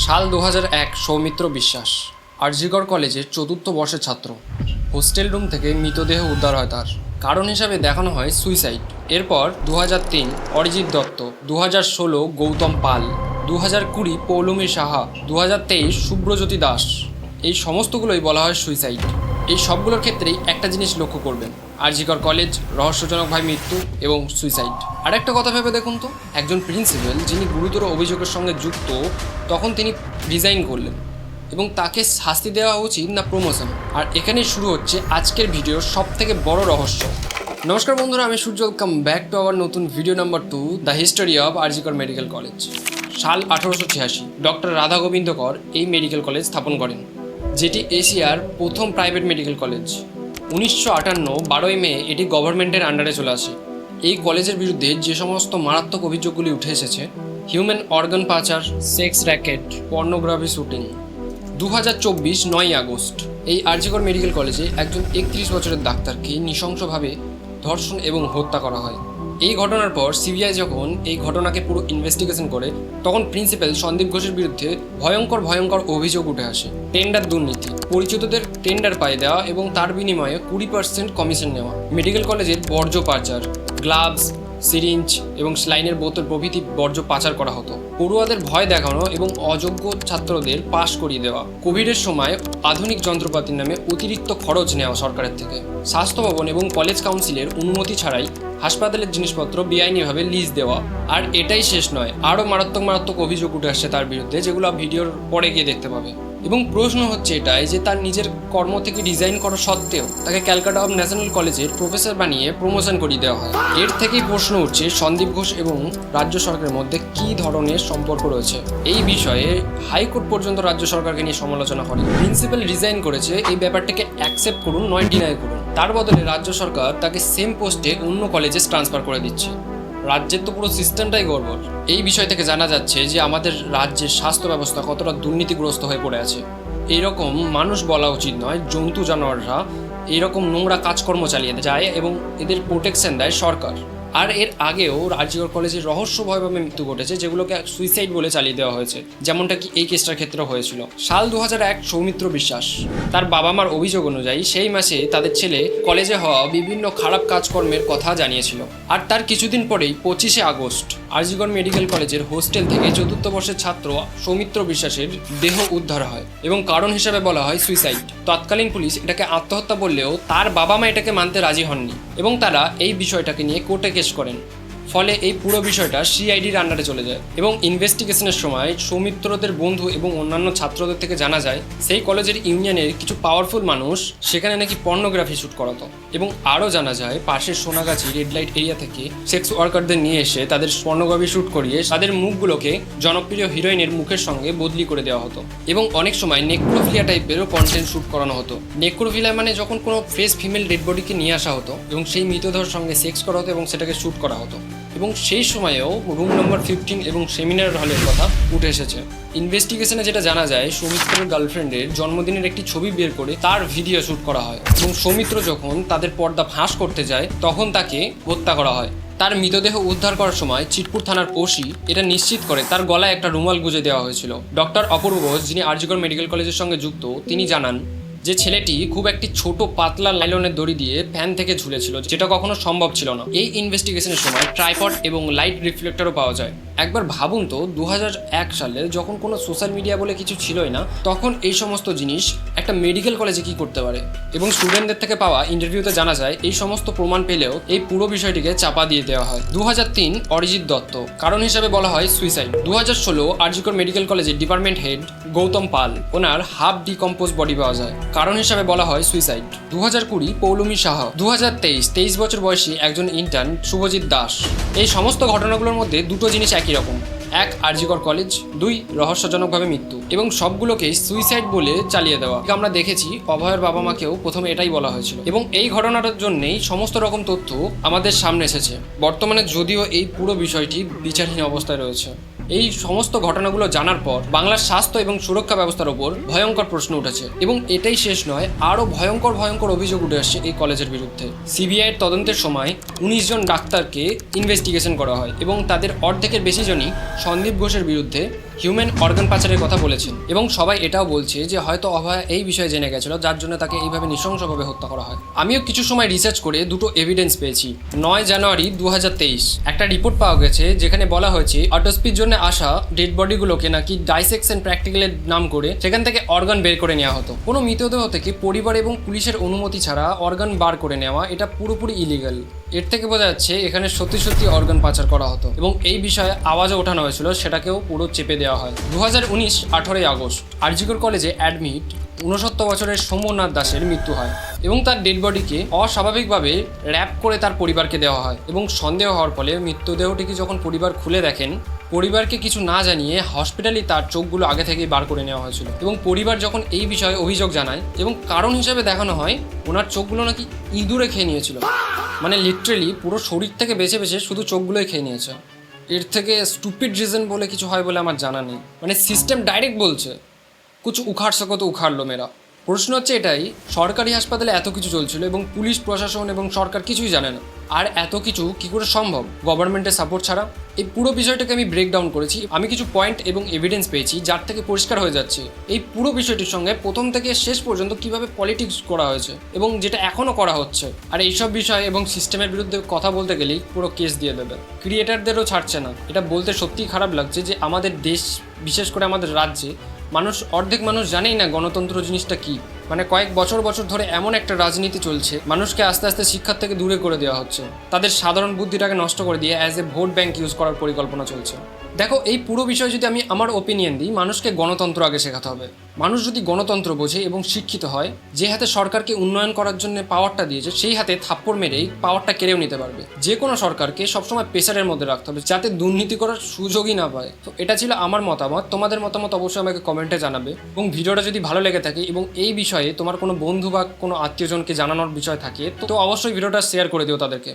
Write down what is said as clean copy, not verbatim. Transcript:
সাল 2001। সৌমিত্র বিশ্বাস আরজিকর কলেজের চতুর্থ বর্ষের ছাত্র। হোস্টেল রুম থেকে মৃতদেহ উদ্ধার হয় তার। কারণ হিসাবে দেখানো হয় সুইসাইড। এরপর 2003 অরিজিৎ দত্ত, 2016 গৌতম পাল, 2020 পৌলমী সাহা, 2023 শুভ্রজ্যোতি দাস। এই সমস্তগুলোই বলা হয় সুইসাইড। এই সবগুলোর ক্ষেত্রেই একটা জিনিস লক্ষ্য করবেন, আরজিকর কলেজ, রহস্যজনকভাবে মৃত্যু এবং সুইসাইড। আরেকটা কথা ভেবে দেখুন তো, একজন প্রিন্সিপাল যিনি গুরুতর অভিযোগের সঙ্গে যুক্ত, তখন তিনি রিজাইন করলেন এবং তাকে শাস্তি দেওয়া উচিত না প্রমোশন? আর এখানেই শুরু হচ্ছে আজকের ভিডিওর সব থেকে বড় রহস্য। নমস্কার বন্ধুরা, আমি সূর্য। ওয়েলকাম ব্যাক টু আওয়ার নতুন video number 2, the history of RG Kar medical college. সাল 1886 ডক্টর রাধা গোবিন্দ কর এই মেডিকেল কলেজ স্থাপন করেন, যেটি এশিয়ার প্রথম প্রাইভেট মেডিকেল কলেজ। 1958 12ই মে এটি গভর্নমেন্টের আন্ডারে চলে আসে। এই কলেজের বিরুদ্ধে যে সমস্ত মারাত্মক অভিযোগগুলি উঠে এসেছে, হিউম্যান অর্গান পাচার, সেক্স র্যাকেট, পর্নোগ্রাফি শুটিং। 2024 9ই আগস্ট এই আরজিকর মেডিকেল কলেজে একজন 31 বছরের ডাক্তারকে নৃশংসভাবে ধর্ষণ এবং হত্যা করা হয়। এই ঘটনার পর সিবিআই যখন এই ঘটনাকে পুরো ইনভেস্টিগেশন করে, তখন প্রিন্সিপাল সন্দীপ ঘোষের বিরুদ্ধে ভয়ঙ্কর অভিযোগ উঠে আসে। টেন্ডার দুর্নীতি, পরিচিতদের টেন্ডার পাইয়ে দেওয়া এবং তার বিনিময়ে 20% কমিশন নেওয়া, মেডিকেল কলেজের বর্জ্য পাচার, গ্লাভস, সিরিঞ্জ এবং স্লাইনের বোতল প্রভৃতি বর্জ্য পাচার করা হতো। পড়ুয়াদের ভয় দেখানো এবং অযোগ্য ছাত্রদের পাশ করিয়ে দেওয়া, কোভিডের সময় আধুনিক যন্ত্রপাতির নামে অতিরিক্ত খরচ নেওয়া সরকারের থেকে, স্বাস্থ্য ভবন এবং কলেজ কাউন্সিলের অনুমতি ছাড়াই হাসপাতালের জিনিসপত্র বেআইনিভাবে লিজ দেওয়া। আর এটাই শেষ নয়, আরও মারাত্মক অভিযোগ উঠে আসছে তার বিরুদ্ধে, যেগুলো ভিডিওর পরে গিয়ে দেখতে পাবে। এবং প্রশ্ন হচ্ছে এটাই যে তার নিজের কর্ম থেকে রিজাইন করা সত্ত্বেও তাকে ক্যালকাটা অফ ন্যাশনাল কলেজের প্রফেসর বানিয়ে প্রমোশন করিয়ে দেওয়া হয়। এর থেকেই প্রশ্ন উঠছে সন্দীপ ঘোষ এবং রাজ্য সরকারের মধ্যে কী ধরনের সম্পর্ক রয়েছে। এই বিষয়ে হাইকোর্ট পর্যন্ত রাজ্য সরকারকে নিয়ে সমালোচনা করে। প্রিন্সিপাল রিজাইন করেছে, এই ব্যাপারটাকে অ্যাকসেপ্ট করুন, নয় ডিনাই করুন। তার বদলে রাজ্য সরকার তাকে সেম পোস্টে অন্য কলেজে ট্রান্সফার করে দিচ্ছে। রাজ্যের তো পুরো সিস্টেমটাই গড়বড়। এই বিষয় থেকে জানা যাচ্ছে যে আমাদের রাজ্যের স্বাস্থ্য ব্যবস্থা কতটা দুর্নীতিগ্রস্ত হয়ে পড়ে আছে। এইরকম মানুষ বলা উচিত নয়, জন্তু জানোয়াররা এইরকম নোংরা কাজকর্ম চালিয়ে যায় এবং এদের প্রোটেকশন দেয় সরকার। আর এর আগেও আরজিকর কলেজের রহস্যময়ভাবে মৃত্যু ঘটেছে, যেগুলোকে সুইসাইড বলে চালিয়ে দেওয়া হয়েছে, যেমনটা কি এই কেসটার ক্ষেত্রে হয়েছিল। সাল 2001 সৌমিত্র বিশ্বাস, তার বাবা মার অভিযোগ অনুযায়ী সেই মাসে তাদের ছেলে কলেজে হওয়া বিভিন্ন খারাপ কাজকর্মের কথা জানিয়েছিল। আর তার কিছুদিন পরেই 25শে আগস্ট আরজিকর মেডিকেল কলেজের হোস্টেল থেকে চতুর্থ বর্ষের ছাত্র সৌমিত্র বিশ্বাসের দেহ উদ্ধার হয় এবং কারণ হিসাবে বলা হয় সুইসাইড। তৎকালীন পুলিশ এটাকে আত্মহত্যা বললেও তার বাবা মা এটাকে মানতে রাজি হননি এবং তারা এই বিষয়টাকে নিয়ে কোর্টে কেস করেন। ফলে এই পুরো বিষয়টা সিআইডির আন্ডারে চলে যায় এবং ইনভেস্টিগেশনের সময় সৌমিত্রদের বন্ধু এবং অন্যান্য ছাত্রদের থেকে জানা যায় সেই কলেজের ইউনিয়নের কিছু পাওয়ারফুল মানুষ সেখানে নাকি পর্নোগ্রাফি শ্যুট করাতো। এবং আরও জানা যায় পাশের সোনাগাছি রেড লাইট এরিয়া থেকে সেক্স ওয়ার্কারদের নিয়ে এসে তাদের পর্নোগ্রাফি শ্যুট করিয়ে তাদের মুখগুলোকে জনপ্রিয় হিরোইনের মুখের সঙ্গে বদলি করে দেওয়া হতো। এবং অনেক সময় নেক্রোফিলিয়া টাইপেরও কন্টেন্ট শ্যুট করানো হতো। নেক্রোফিলিয়া মানে যখন কোনো ফ্রেশ ফিমেল ডেড বডিকে নিয়ে আসা হতো এবং সেই মৃতদেহের সঙ্গে সেক্স করা হতো এবং সেটাকে শ্যুট করা হতো। এবং সেই সময়েও রুম নম্বর 15 এবং সেমিনার হলের কথা উঠে এসেছে। ইনভেস্টিগেশনে যেটা জানা যায়, সৌমিত্রের গার্লফ্রেন্ডের জন্মদিনের একটি ছবি বের করে তার ভিডিও শ্যুট করা হয় এবং সৌমিত্র যখন তাদের পর্দা ফাঁস করতে যায় তখন তাকে হত্যা করা হয়। তার মৃতদেহ উদ্ধার করার সময় চিটপুর থানার ওসি এটা নিশ্চিত করে তার গলায় একটা রুমাল গুঁজে দেওয়া হয়েছিল। ডক্টর অপূর্ব ঘোষ, যিনি আরজিকর মেডিকেল কলেজের সঙ্গে যুক্ত, তিনি জানান যে ছেলেটি খুব একটি ছোট পাতলা লাইলনের দড়ি দিয়ে ফ্যান থেকে ঝুলেছিল, যেটা কখনো সম্ভব ছিল না। এই ইনভেস্টিগেশনের সময় ট্রাইপড এবং লাইট রিফ্লেক্টরও পাওয়া যায়। একবার ভাবুন তো, 2001 সালে যখন কোনো সোশ্যাল মিডিয়া বলে কিছু ছিলই না, তখন এই সমস্ত জিনিস একটা মেডিকেল কলেজে কি করতে পারে? এবং স্টুডেন্টদের থেকে পাওয়া ইন্টারভিউতে জানা যায় এই সমস্ত প্রমাণ পেলেও এই পুরো বিষয়টিকে চাপা দিয়ে দেওয়া হয়। 2003 অরিজিৎ দত্ত, কারণ হিসাবে বলা হয় সুইসাইড। 2016 আরজিকর মেডিকেল কলেজের ডিপার্টমেন্ট হেড গৌতম পাল, ওনার হাফ ডিকম্পোজ বডি পাওয়া যায়, কারণ হিসাবে বলা হয় সুইসাইড। 2020 পৌলমী সাহা, 23 বছর বয়সী একজন ইন্টার্ন শুভজিৎ দাস। এই সমস্ত ঘটনাগুলোর মধ্যে দুটো জিনিস একই রকম, এক আরজিকর কলেজ, দুই রহস্যজনকভাবে মৃত্যু এবং সবগুলোকেই সুইসাইড বলে চালিয়ে দেওয়া। আমরা দেখেছি অভয়ের বাবা মাকেও প্রথমে এটাই বলা হয়েছিল এবং এই ঘটনাটার জন্যই সমস্ত রকম তথ্য আমাদের সামনে এসেছে। বর্তমানে যদিও এই পুরো বিষয়টি বিচারহীন অবস্থায় রয়েছে। এই সমস্ত ঘটনাগুলো জানার পর বাংলার স্বাস্থ্য এবং সুরক্ষা ব্যবস্থার ওপর ভয়ঙ্কর প্রশ্ন উঠেছে এবং এটাই শেষ নয়, আরও ভয়ঙ্কর অভিযোগ উঠে আসছে এই কলেজের বিরুদ্ধে। সিবিআইয়ের তদন্তের সময় 19 জন ডাক্তারকে ইনভেস্টিগেশন করা হয় এবং তাদের অর্ধেকের বেশি জনই সন্দীপ ঘোষের বিরুদ্ধে হিউম্যান অর্গান পাচারের কথা বলেছেন এবং সবাই এটাও বলছে যে হয়তো অভয়া এই বিষয়ে জেনে গেছিল, যার জন্য তাকে এইভাবে নৃশংসভাবে হত্যা করা হয়। আমিও কিছু সময় রিসার্চ করে দুটো এভিডেন্স পেয়েছি। 9 জানুয়ারি 2023 একটা রিপোর্ট পাওয়া গেছে যেখানে বলা হয়েছে অটোপসির জন্য আসা ডেড বডিগুলোকে নাকি ডাইসেকশন প্র্যাকটিক্যালের নাম করে সেখান থেকে অর্গান বের করে নেওয়া হতো। কোনো মৃতদেহ থেকে পরিবার এবং পুলিশের অনুমতি ছাড়া অর্গান বার করে নেওয়া এটা পুরোপুরি ইলিগাল। এর থেকে বোঝা যাচ্ছে এখানে সত্যি সত্যি অর্গান পাচার করা হতো এবং এই বিষয়ে আওয়াজও ওঠানো হয়েছিল, সেটাকেও পুরো চেপে দেওয়া হয়। 2019 18 আগস্ট আরজিকর কলেজে অ্যাডমিট 69 বছরের সৌম্যনাথ দাসের মৃত্যু হয় এবং তার ডেড বডিকে অস্বাভাবিকভাবে র্যাপ করে তার পরিবারকে দেওয়া হয় এবং সন্দেহ হওয়ার ফলে মৃতদেহটিকে যখন পরিবার খুলে দেখেন, পরিবারকে কিছু না জানিয়ে হসপিটালে তার চোখগুলো আগে থেকেই বার করে নেওয়া হয়েছিল এবং পরিবার যখন এই বিষয়ে অভিযোগ জানায় এবং কারণ হিসেবে দেখানো হয় ওনার চোখগুলো নাকি ইঁদুরে খেয়ে নিয়েছিল। মানে লিটারেলি পুরো শরীর থেকে বেছে বেছে শুধু চোখগুলোই খেয়ে নিয়েছে। এর থেকে স্টুপিড রিজন বলে কিছু হয় বলে আমার জানা নেই। মানে সিস্টেম ডাইরেক্ট বলছে কুছ উখাড় সको তো উখাড় লো মেরা। প্রশ্ন হচ্ছে এটাই, সরকারি হাসপাতালে এত কিছু চলছিল এবং পুলিশ প্রশাসন এবং সরকার কিছুই জানে না, আর এত কিছু কী করে সম্ভব গভর্নমেন্টের সাপোর্ট ছাড়া? এই পুরো বিষয়টাকে আমি ব্রেকডাউন করেছি। আমি কিছু পয়েন্ট এবং এভিডেন্স পেয়েছি যার থেকে পরিষ্কার হয়ে যাচ্ছে এই পুরো বিষয়টির সঙ্গে প্রথম থেকে শেষ পর্যন্ত কিভাবে পলিটিক্স করা হয়েছে এবং যেটা এখনও করা হচ্ছে। আর এইসব বিষয় এবং সিস্টেমের বিরুদ্ধে কথা বলতে গেলেই পুরো কেস দিয়ে দেবে। ক্রিয়েটারদেরও ছাড়ছে না। এটা বলতে সত্যিই খারাপ লাগছে যে আমাদের দেশ, বিশেষ করে আমাদের রাজ্যে অর্ধেক মানুষ জানেই না গণতন্ত্র জিনিসটা কি। মানে কয়েক বছর ধরে এমন একটা রাজনীতি চলছে, মানুষকে আস্তে আস্তে শিক্ষার থেকে দূরে করে দেওয়া হচ্ছে, তাদের সাধারণ বুদ্ধিটাকে নষ্ট করে দিয়ে as a vote bank use করার পরিকল্পনা চলছে। দেখো, এই পুরো বিষয়ে যদি আমি আমার ওপিনিয়ন দিই, মানুষকে গণতন্ত্র আগে শেখাতে হবে। মানুষ যদি গণতন্ত্র বোঝে এবং শিক্ষিত হয়, যে হাতে সরকারকে উন্নয়ন করার জন্য পাওয়ারটা দিয়েছে সেই হাতে থাপ্পড় মেরেই পাওয়ারটা কেড়েও নিতে পারবে। যে কোনো সরকারকে সবসময় প্রেসারের মধ্যে রাখতে হবে যাতে দুর্নীতি করার সুযোগই না পায়। তো এটা ছিল আমার মতামত। তোমাদের মতামত অবশ্যই আমাকে কমেন্টে জানাবে এবং ভিডিওটা যদি ভালো লেগে থাকে এবং এই বিষয়ে তোমার কোনো বন্ধু বা কোনো আত্মীয়জনকে জানানোর বিষয় থাকে তো অবশ্যই ভিডিওটা শেয়ার করে দিও তাদেরকে।